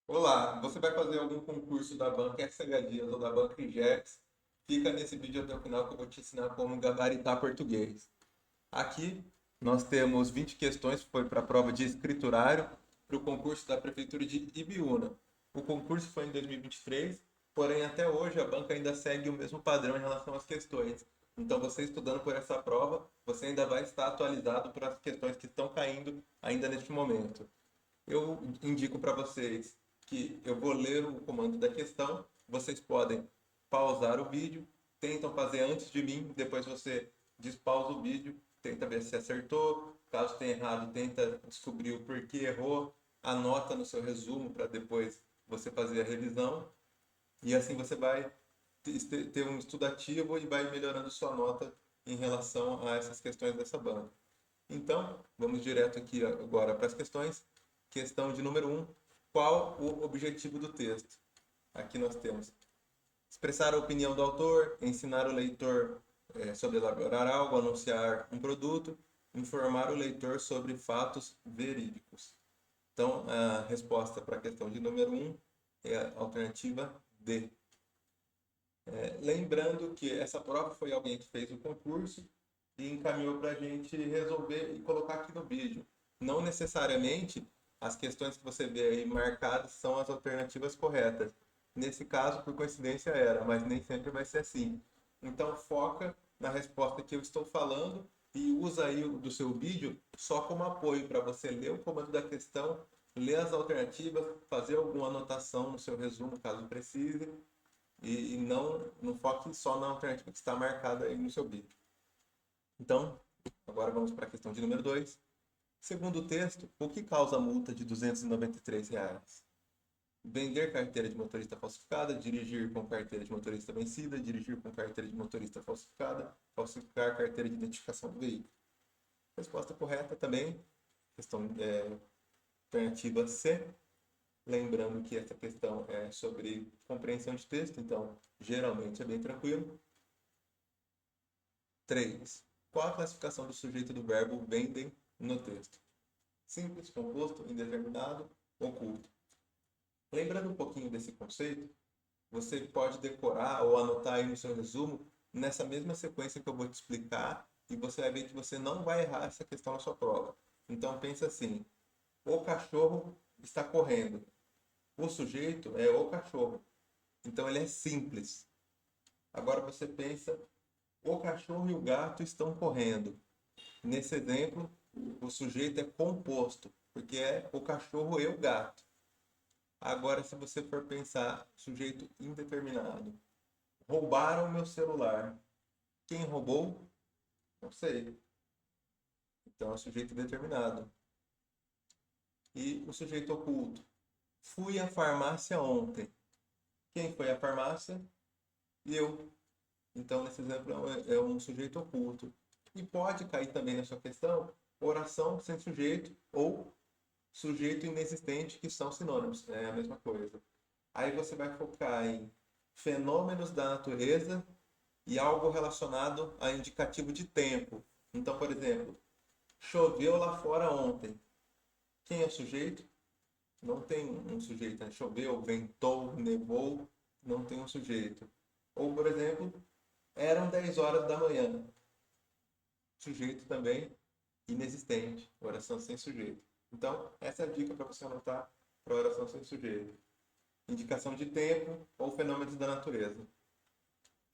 Olá, você vai fazer algum concurso da banca SH Dias ou da banca IGEX? Fica nesse vídeo até o final que eu vou te ensinar como gabaritar português. Aqui nós temos 20 questões que foi para a prova de escriturário para o concurso da Prefeitura de Ibiúna. O concurso foi em 2023, porém até hoje a banca ainda segue o mesmo padrão em relação às questões. Então você estudando por essa prova, você ainda vai estar atualizado para as questões que estão caindo ainda neste momento. Eu indico para vocês que eu vou ler o comando da questão, vocês podem pausar o vídeo, tentam fazer antes de mim, depois você despausa o vídeo, tenta ver se acertou, caso tenha errado, tenta descobrir o porquê errou, anota no seu resumo para depois você fazer a revisão, e assim você vai ter um estudo ativo e vai melhorando sua nota em relação a essas questões dessa banca. Então, vamos direto aqui agora para as questões. Questão de número um: qual o objetivo do texto? Aqui nós temos expressar a opinião do autor, ensinar o leitor sobre elaborar algo, anunciar um produto, informar o leitor sobre fatos verídicos. Então, a resposta para a questão de número um é a alternativa D. Lembrando que essa prova foi alguém que fez o concurso e encaminhou para a gente resolver e colocar aqui no vídeo. Não necessariamente as questões que você vê aí marcadas são as alternativas corretas. Nesse caso, por coincidência era, mas nem sempre vai ser assim. Então foca na resposta que eu estou falando e usa aí do seu vídeo só como apoio para você ler o comando da questão, ler as alternativas, fazer alguma anotação no seu resumo caso precise e não foque só na alternativa que está marcada aí no seu vídeo. Então, agora vamos para a questão de número 2. Segundo o texto, o que causa a multa de R$ 293? Reais? Vender carteira de motorista falsificada, dirigir com carteira de motorista vencida, dirigir com carteira de motorista falsificada, falsificar carteira de identificação do veículo. Resposta correta também, questão alternativa C. Lembrando que essa questão é sobre compreensão de texto, então geralmente é bem tranquilo. 3. Qual a classificação do sujeito do verbo vendem no texto? Simples, composto, indeterminado, oculto. Lembrando um pouquinho desse conceito, você pode decorar ou anotar aí no seu resumo nessa mesma sequência que eu vou te explicar e você vai ver que você não vai errar essa questão na sua prova. Então pensa assim: o cachorro está correndo. O sujeito é o cachorro. Então ele é simples. Agora você pensa: o cachorro e o gato estão correndo. Nesse exemplo, o sujeito é composto, porque é o cachorro e o gato. Agora, se você for pensar, sujeito indeterminado. Roubaram meu celular. Quem roubou? Não sei. Então é sujeito determinado. E o sujeito oculto. Fui à farmácia ontem. Quem foi à farmácia? Eu. Então, nesse exemplo, é um sujeito oculto. E pode cair também na sua questão oração sem sujeito ou sujeito inexistente, que são sinônimos, é a mesma coisa. Aí você vai focar em fenômenos da natureza e algo relacionado a indicativo de tempo. Então, por exemplo, choveu lá fora ontem. Quem é o sujeito? Não tem um sujeito, né? Choveu, ventou, nevou, não tem um sujeito. Ou, por exemplo, eram 10 horas da manhã. Sujeito também inexistente, oração sem sujeito. Então, essa é a dica para você anotar para oração sem sujeito. Indicação de tempo ou fenômenos da natureza.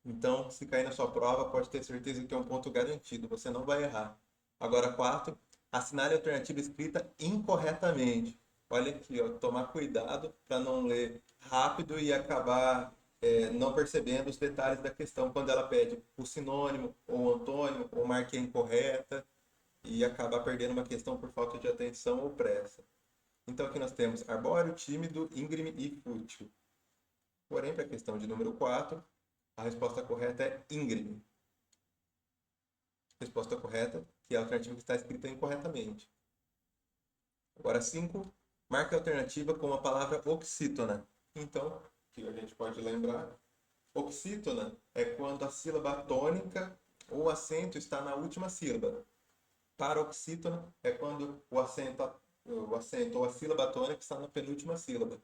Então, se cair na sua prova, pode ter certeza que é um ponto garantido, você não vai errar. Agora, 4, assinale a alternativa escrita incorretamente. Olha aqui, ó, tomar cuidado para não ler rápido e acabar não percebendo os detalhes da questão quando ela pede o sinônimo ou o antônimo ou marque a incorreta e acabar perdendo uma questão por falta de atenção ou pressa. Então aqui nós temos arbóreo, tímido, íngreme e fútil. Porém, para a questão de número 4, a resposta correta é íngreme. Resposta correta, que é a alternativa que está escrita incorretamente. Agora 5, marque a alternativa com a palavra oxítona. Então, que a gente pode lembrar, oxítona é quando a sílaba tônica ou acento está na última sílaba. Paroxítona é quando o acento ou a sílaba tônica está na penúltima sílaba.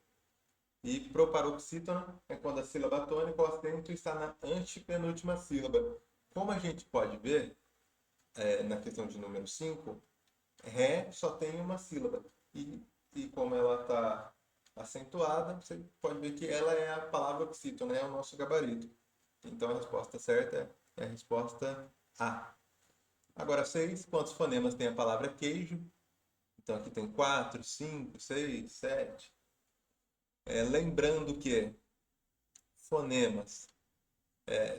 E proparoxítona é quando a sílaba tônica ou acento está na antepenúltima sílaba. Como a gente pode ver, na questão de número 5, Ré só tem uma sílaba. E como ela está acentuada, você pode ver que ela é a palavra oxítona, é o nosso gabarito. Então a resposta certa é a resposta A. Agora, 6, quantos fonemas tem a palavra queijo? Então aqui tem 4, 5, 6, 7. Lembrando que fonemas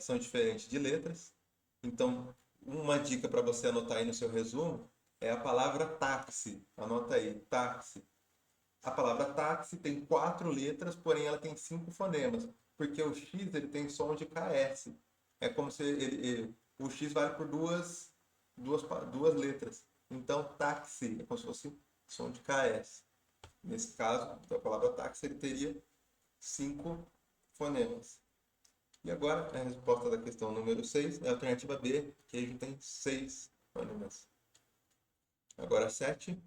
são diferentes de letras. Então, uma dica para você anotar aí no seu resumo é a palavra táxi. Anota aí, táxi. A palavra táxi tem 4 letras, porém ela tem 5 fonemas, porque o X ele tem som de KS. É como se o X vale por duas letras. Então, táxi é como se fosse som de KS. Nesse caso, a palavra táxi ele teria 5 fonemas. E agora, a resposta da questão número 6 é a alternativa B, que a gente tem 6 fonemas. Agora, 7.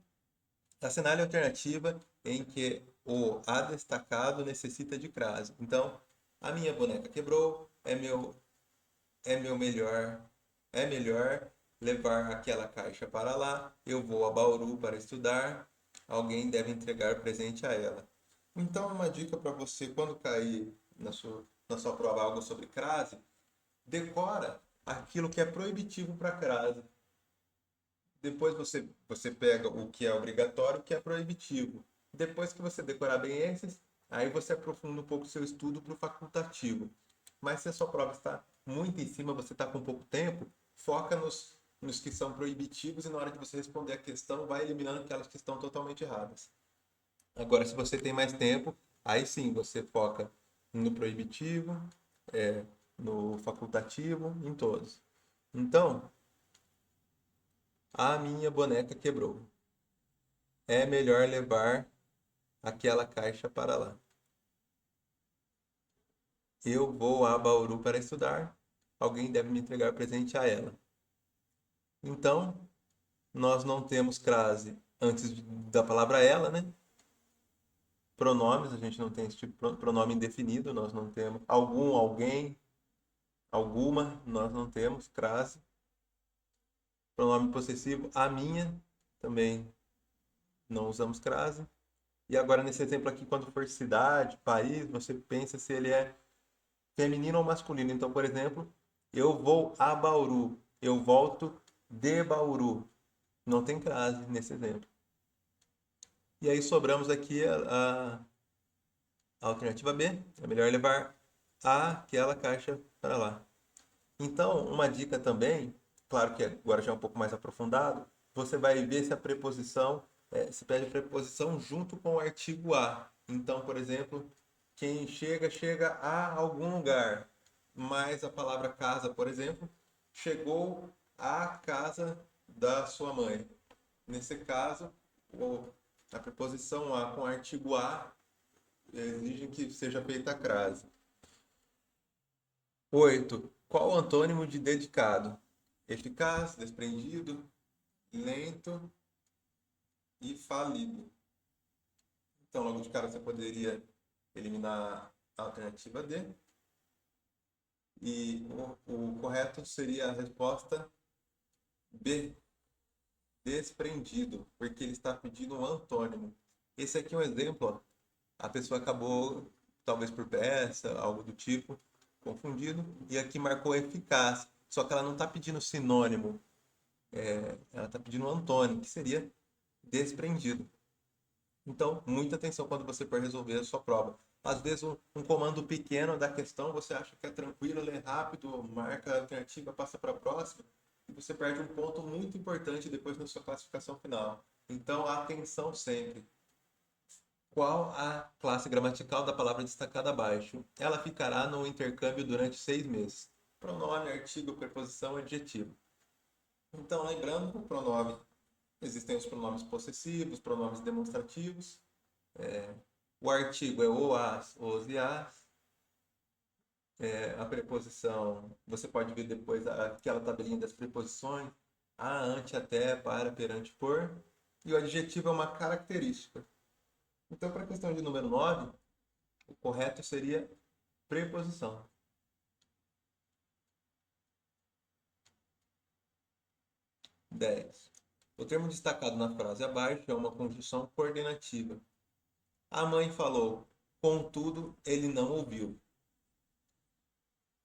Assinale a alternativa em que o A destacado necessita de crase. Então, a minha boneca quebrou, é melhor levar aquela caixa para lá, eu vou a Bauru para estudar, alguém deve entregar presente a ela. Então, uma dica para você, quando cair na sua prova algo sobre crase, decora aquilo que é proibitivo para crase. Depois você pega o que é obrigatório e o que é proibitivo. Depois que você decorar bem esses, aí você aprofunda um pouco o seu estudo para o facultativo. Mas se a sua prova está muito em cima, você está com pouco tempo, foca nos que são proibitivos e na hora de você responder a questão, vai eliminando aquelas que estão totalmente erradas. Agora, se você tem mais tempo, aí sim você foca no proibitivo, no facultativo, em todos. Então, a minha boneca quebrou. É melhor levar aquela caixa para lá. Eu vou a Bauru para estudar. Alguém deve me entregar presente a ela. Então, nós não temos crase antes da palavra ela, né? Pronomes, a gente não tem esse tipo de pronome indefinido, nós não temos. Algum, alguém, alguma, nós não temos crase. Pronome possessivo, a minha, também não usamos crase. E agora, nesse exemplo aqui, quando for cidade, país, você pensa se ele é feminino ou masculino. Então, por exemplo, eu vou a Bauru, eu volto de Bauru. Não tem crase nesse exemplo. E aí sobramos aqui a alternativa B. É melhor levar aquela caixa para lá. Então, uma dica também, claro que agora já é um pouco mais aprofundado, você vai ver se a preposição, se pede preposição junto com o artigo a. Então, por exemplo, quem chega, chega a algum lugar. Mas a palavra casa, por exemplo, chegou à casa da sua mãe. Nesse caso, a preposição a com o artigo a exige que seja feita a crase. 8. Qual o antônimo de dedicado? Eficaz, desprendido, lento e falido. Então, logo de cara, você poderia eliminar a alternativa D. E o correto seria a resposta B, desprendido, porque ele está pedindo um antônimo. Esse aqui é um exemplo, ó. A pessoa acabou, talvez por peça, algo do tipo, confundido, e aqui marcou eficaz. Só que ela não está pedindo sinônimo, ela está pedindo um antônimo, que seria desprendido. Então, muita atenção quando você for resolver a sua prova. Às vezes, um comando pequeno da questão, você acha que é tranquilo, lê rápido, marca a alternativa, passa para a próxima, e você perde um ponto muito importante depois na sua classificação final. Então, atenção sempre. Qual a classe gramatical da palavra destacada abaixo? Ela ficará no intercâmbio durante 6 meses. Pronome, artigo, preposição, adjetivo. Então, lembrando que o pronome, existem os pronomes possessivos, pronomes demonstrativos. O artigo é o, as, os e as. A preposição, você pode ver depois aquela tabelinha das preposições. A, ante, até, para, perante, por. E o adjetivo é uma característica. Então, para a questão de número 9, O correto seria preposição. 10. O termo destacado na frase abaixo é uma conjunção coordenativa. A mãe falou, contudo, ele não ouviu.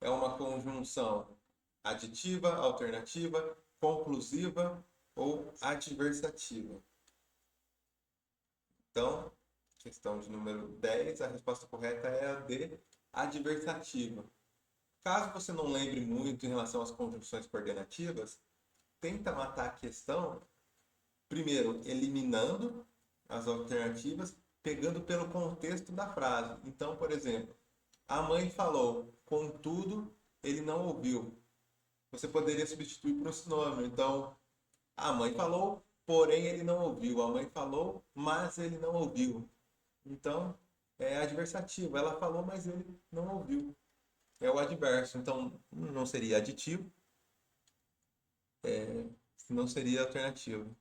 É uma conjunção aditiva, alternativa, conclusiva ou adversativa. Então, questão de número 10, a resposta correta é a D, adversativa. Caso você não lembre muito em relação às conjunções coordenativas, tenta matar a questão, primeiro, eliminando as alternativas, pegando pelo contexto da frase. Então, por exemplo, a mãe falou, contudo, ele não ouviu. Você poderia substituir por um sinônimo. Então, a mãe falou, porém ele não ouviu. A mãe falou, mas ele não ouviu. Então, é adversativo. Ela falou, mas ele não ouviu. É o adverso. Então, não seria aditivo, não seria alternativo.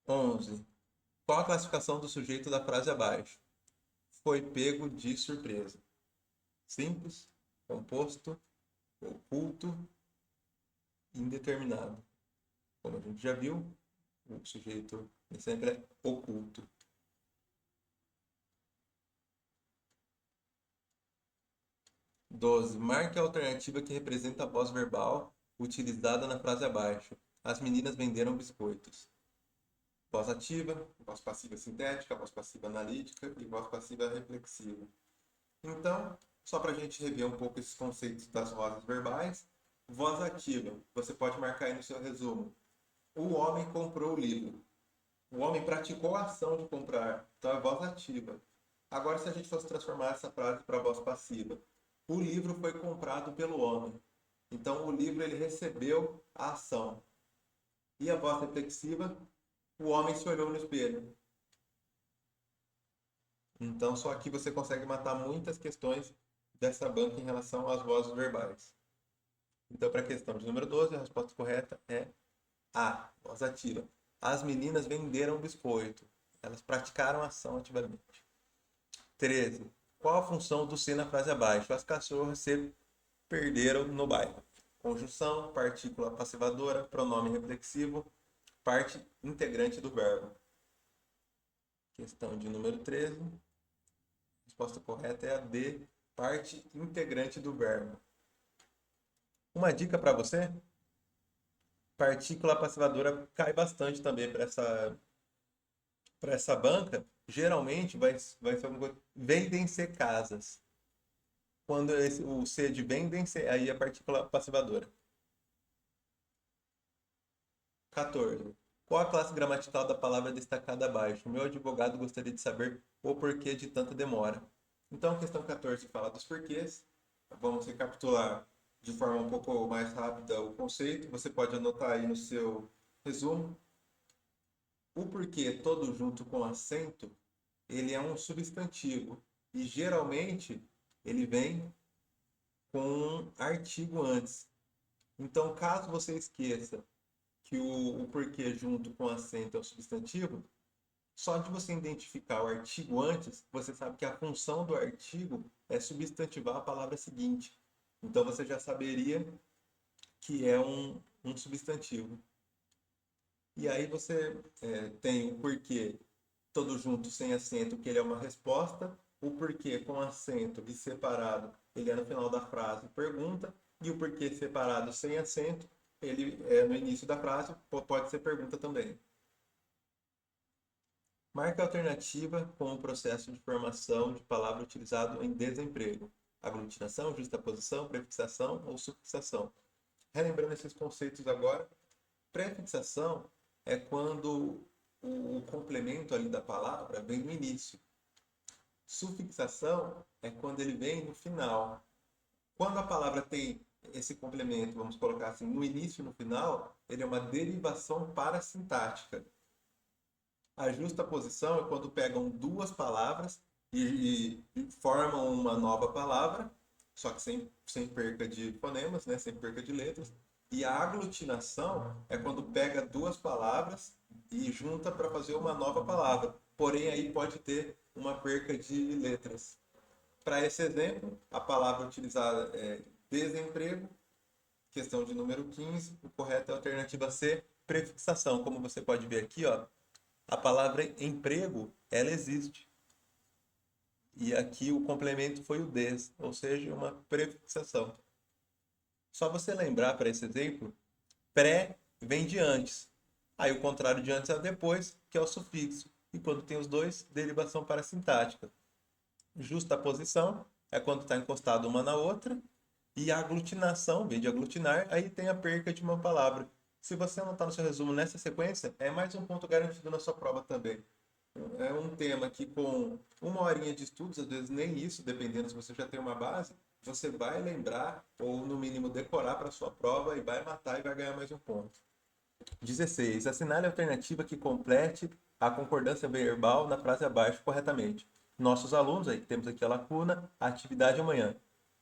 11. Qual a classificação do sujeito da frase abaixo? Foi pego de surpresa. Simples, composto, oculto, indeterminado. Como a gente já viu, o sujeito sempre é oculto. 12. Marque a alternativa que representa a voz verbal utilizada na frase abaixo. As meninas venderam biscoitos. Voz ativa, voz passiva sintética, voz passiva analítica e voz passiva reflexiva. Então, só para a gente rever um pouco esses conceitos das vozes verbais, voz ativa, você pode marcar aí no seu resumo. O homem comprou o livro. O homem praticou a ação de comprar, então é voz ativa. Agora, se a gente fosse transformar essa frase para voz passiva, o livro foi comprado pelo homem. Então, o livro ele recebeu a ação. E a voz reflexiva, o homem se olhou no espelho. Então, só aqui você consegue matar muitas questões dessa banca em relação às vozes verbais. Então, para a questão de número 12, a resposta correta é A, voz ativa. As meninas venderam biscoito. Elas praticaram a ação ativamente. 13. Qual a função do se na frase abaixo? As cachorras se perderam no bairro. Conjunção, partícula passivadora, pronome reflexivo, parte integrante do verbo. Questão de número 13. A resposta correta é a D, parte integrante do verbo. Uma dica para você? Partícula passivadora cai bastante também para essa banca. Geralmente vai ser alguma coisa. Vendem-se casas. Quando o C de vendem-se, aí é a partícula passivadora. 14. Qual a classe gramatical da palavra destacada abaixo? O meu advogado gostaria de saber o porquê de tanta demora. Então, a questão 14 fala dos porquês. Vamos recapitular de forma um pouco mais rápida o conceito. Você pode anotar aí no seu resumo. O porquê todo junto com acento, ele é um substantivo. E geralmente ele vem com um artigo antes. Então, caso você esqueça que o porquê junto com acento é o substantivo, só de você identificar o artigo antes, você sabe que a função do artigo é substantivar a palavra seguinte. Então você já saberia que é um substantivo. E aí você tem o porquê todo junto sem acento, que ele é uma resposta, o porquê com acento e separado, ele é no final da frase pergunta, e o porquê separado sem acento, ele é no início da frase, pode ser pergunta também. Marca a alternativa com o processo de formação de palavra utilizado em desemprego. Aglutinação, justaposição, prefixação ou sufixação. Relembrando esses conceitos agora, prefixação é quando o complemento ali da palavra vem no início. Sufixação é quando ele vem no final. Quando a palavra tem esse complemento, vamos colocar assim, no início e no final, ele é uma derivação parasintática. A justaposição é quando pegam duas palavras e formam uma nova palavra, só que sem perca de fonemas, né? Sem perca de letras. E a aglutinação é quando pega duas palavras e junta para fazer uma nova palavra. Porém, aí pode ter uma perca de letras. Para esse exemplo, a palavra utilizada é desemprego, questão de número 15. O correto é a alternativa C, prefixação. Como você pode ver aqui, ó, a palavra emprego, ela existe. E aqui o complemento foi o des, ou seja, uma prefixação. Só você lembrar para esse exemplo, pré vem de antes. Aí o contrário de antes é o depois, que é o sufixo. E quando tem os dois, derivação parassintática. Justaposição é quando está encostado uma na outra. E a aglutinação, vem de aglutinar, aí tem a perca de uma palavra. Se você anotar no seu resumo nessa sequência, é mais um ponto garantido na sua prova também. É um tema que com uma horinha de estudos, às vezes nem isso, dependendo se você já tem uma base, você vai lembrar ou no mínimo decorar para a sua prova e vai matar e vai ganhar mais um ponto. 16. Assinale a alternativa que complete a concordância verbal na frase abaixo corretamente. Nossos alunos, aí temos aqui a lacuna, a atividade amanhã.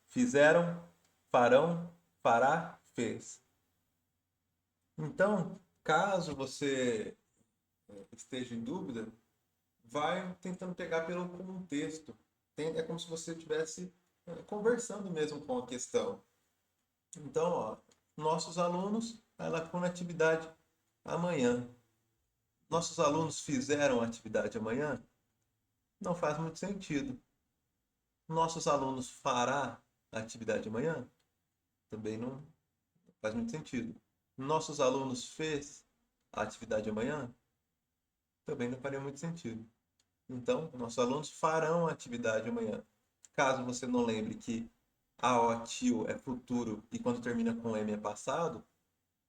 Fizeram, farão, fará, fez. Então, caso você esteja em dúvida, vai tentando pegar pelo contexto. É como se você estivesse conversando mesmo com a questão. Então, ó, nossos alunos, a lacuna atividade amanhã. Nossos alunos fizeram a atividade amanhã? Não faz muito sentido. Nossos alunos fará a atividade amanhã? Também não faz muito sentido. Nossos alunos fez a atividade amanhã? Também não faria muito sentido. Então, nossos alunos farão a atividade amanhã. Caso você não lembre que AOTIL é futuro e quando termina com M é passado,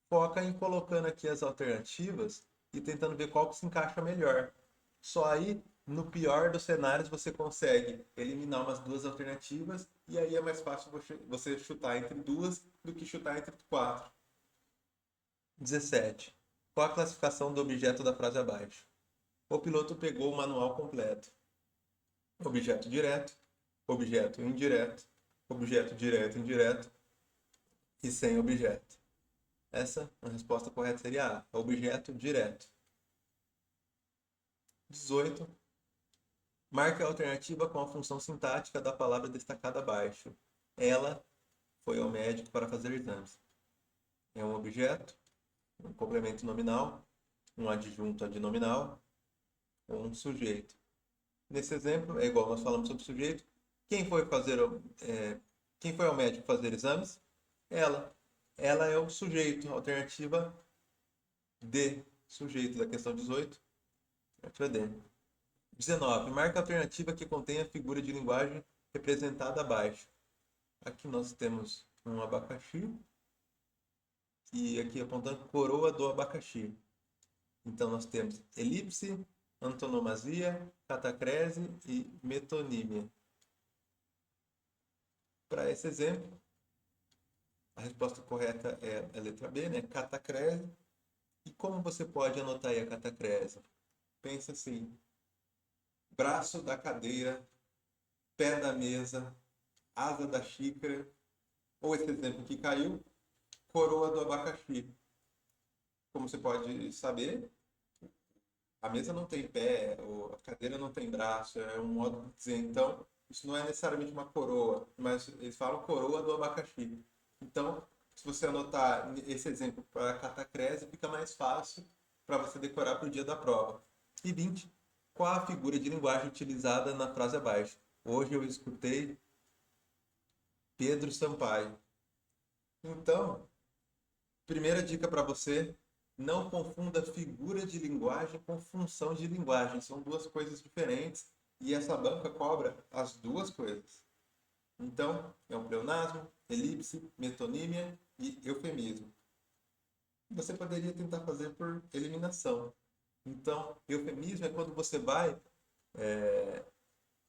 foca em colocando aqui as alternativas e tentando ver qual que se encaixa melhor. Só aí, no pior dos cenários, você consegue eliminar umas duas alternativas e aí é mais fácil você chutar entre duas do que chutar entre quatro. 17. Qual a classificação do objeto da frase abaixo? O piloto pegou o manual completo. Objeto direto, objeto indireto, objeto direto indireto e sem objeto. Essa, a resposta correta seria A, objeto direto. 18. Marque a alternativa com a função sintática da palavra destacada abaixo. Ela foi ao médico para fazer exames. É um objeto, um complemento nominal, um adjunto adnominal ou um sujeito. Nesse exemplo, é igual nós falamos sobre sujeito. Quem foi fazer, quem foi ao médico fazer exames? Ela. Ela é o sujeito. Alternativa D. Sujeito da questão 18. Alternativa D. 19. Marca a alternativa que contém a figura de linguagem representada abaixo. Aqui nós temos um abacaxi e aqui apontando coroa do abacaxi. Então nós temos elipse, antonomasia, catacrese e metonímia. Para esse exemplo, a resposta correta é a letra B, né? Catacrese. E como você pode anotar aí a catacrese? Pensa assim: braço da cadeira, pé da mesa, asa da xícara, ou esse exemplo que caiu, coroa do abacaxi. Como você pode saber, a mesa não tem pé, ou a cadeira não tem braço, é um modo de dizer. Então, isso não é necessariamente uma coroa, mas eles falam coroa do abacaxi. Então, se você anotar esse exemplo para catacrese, fica mais fácil para você decorar para o dia da prova. E 20. Qual a figura de linguagem utilizada na frase abaixo? Hoje eu escutei Pedro Sampaio. Então, primeira dica para você, não confunda figura de linguagem com função de linguagem. São duas coisas diferentes e essa banca cobra as duas coisas. Então, é um pleonasmo, elipse, metonímia e eufemismo. Você poderia tentar fazer por eliminação. Então, eufemismo é quando você vai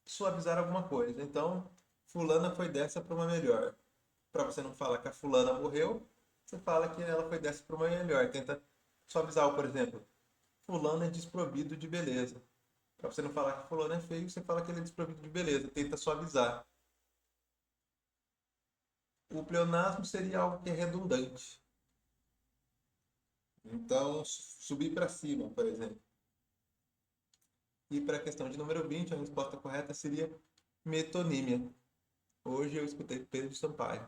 suavizar alguma coisa. Então, fulana foi dessa para uma melhor. Para você não falar que a fulana morreu, você fala que ela foi dessa para uma melhor. Tenta suavizar, por exemplo, fulano é desprovido de beleza. Para você não falar que fulano é feio, você fala que ele é desprovido de beleza. Tenta suavizar. O pleonasmo seria algo que é redundante. Então, subir para cima, por exemplo. E para a questão de número 20, a resposta correta seria metonímia. Hoje eu escutei Pedro Sampaio.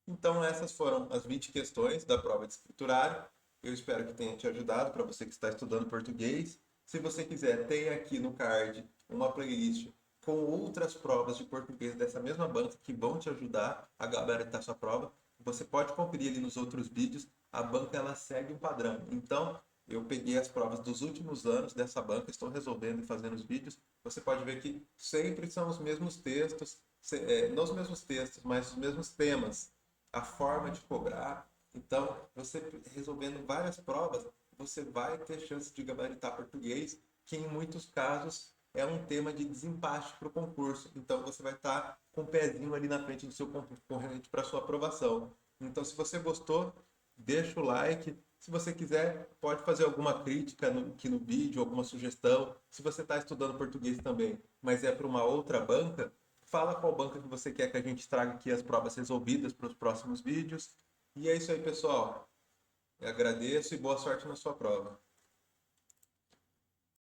Então, essas foram as 20 questões da prova de escriturário. Eu espero que tenha te ajudado para você que está estudando português. Se você quiser, tem aqui no card uma playlist com outras provas de português dessa mesma banca que vão te ajudar a gabaritar sua prova. Você pode conferir ali nos outros vídeos. A banca ela segue um padrão. Então, eu peguei as provas dos últimos anos dessa banca, estou resolvendo e fazendo os vídeos. Você pode ver que sempre são os mesmos textos, não os mesmos textos, mas os mesmos temas, a forma de cobrar. Então, você resolvendo várias provas, você vai ter chance de gabaritar português, que em muitos casos é um tema de desempate para o concurso. Então, você vai estar com o pezinho ali na frente do seu concorrente para sua aprovação. Então, se você gostou, deixa o like. Se você quiser, pode fazer alguma crítica aqui no vídeo, alguma sugestão. Se você está estudando português também, mas é para uma outra banca, fala qual banca que você quer que a gente traga aqui as provas resolvidas para os próximos vídeos. E é isso aí, pessoal. Eu agradeço e boa sorte na sua prova.